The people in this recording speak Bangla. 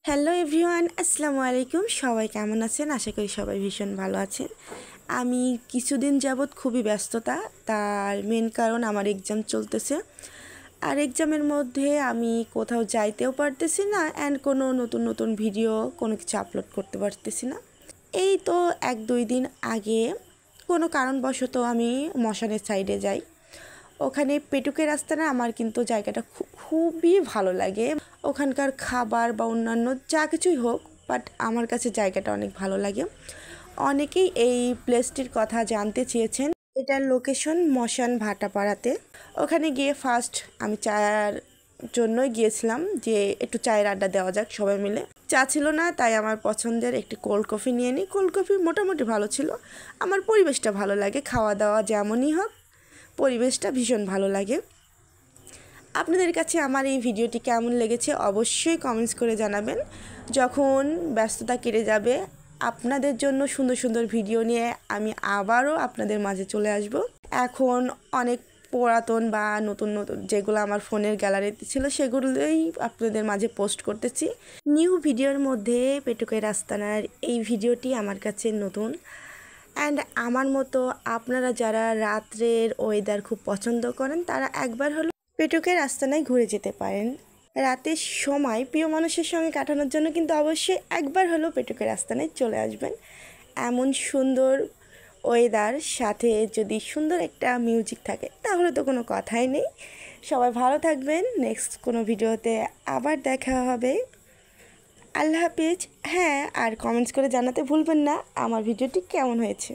হ্যালো এভরিওয়ান, আসসালামু আলাইকুম। সবাই কেমন আছেন? আশা করি সবাই ভীষণ ভালো আছেন। আমি কিছুদিন যাবৎ খুবই ব্যস্ততা, তার মেন কারণ আমার এক্সাম চলতেছে। আর এক্সামের মধ্যে আমি কোথাও যাইতেও পারতেছি না, অ্যান্ড কোনো নতুন নতুন ভিডিও কোনো কিছু আপলোড করতে পারতেছি না। এই তো 1-2 দিন আগে কোনো কারণবশত আমি মশানের সাইডে যাই। ওখানে পেটুকের আস্তানা আমার কিন্তু জায়গাটা খুবই ভালো লাগে। ওখানকার খাবার বা অন্যান্য যা কিছুই হোক, বাট আমার কাছে জায়গাটা অনেক ভালো লাগে। অনেকেই এই প্লেসটির কথা জানতে চেয়েছেন। এটার লোকেশন মশান ভাটাপাড়াতে। ওখানে গিয়ে ফার্স্ট আমি চায়ের জন্যই গিয়েছিলাম, যে একটু চায়ের আড্ডা দেওয়া যাক সবাই মিলে। চা ছিল না, তাই আমার পছন্দের একটি কোল্ড কফি নিয়ে নিই। কোল্ড কফি মোটামুটি ভালো ছিল। আমার পরিবেশটা ভালো লাগে, খাওয়া দাওয়া যেমনই হোক পরিবেশটা ভীষণ ভালো লাগে। আপনাদের কাছে আমার এই ভিডিওটি কেমন লেগেছে অবশ্যই কমেন্টস করে জানাবেন। যখন ব্যস্ততা কেটে যাবে, আপনাদের জন্য সুন্দর সুন্দর ভিডিও নিয়ে আমি আবারও আপনাদের মাঝে চলে আসব। এখন অনেক পুরাতন বা নতুন নতুন যেগুলো আমার ফোনের গ্যালারিতে ছিল সেগুলোই আপনাদের মাঝে পোস্ট করতেছি। নিউ ভিডিওর মধ্যে পেটুকের আস্তানার এই ভিডিওটি আমার কাছে নতুন। অ্যান্ড আমার মতো আপনারা যারা রাত্রের ওয়েদার খুব পছন্দ করেন, তারা একবার হলো পেটুকের আস্তানায় ঘুরে যেতে পারেন। রাতের সময় প্রিয় মানুষের সঙ্গে কাটানোর জন্য কিন্তু অবশ্যই একবার হলো পেটুকের আস্তানায় চলে আসবেন। এমন সুন্দর ওয়েদার সাথে যদি সুন্দর একটা মিউজিক থাকে তাহলে তো কোনো কথাই নেই। সবাই ভালো থাকবেন। নেক্সট কোনো ভিডিওতে আবার দেখা হবে। আল্লাহ হাফিজ। হ্যাঁ, আর কমেন্টস করে জানাতে ভুলবেন না আমার ভিডিওটি কেমন হয়েছে।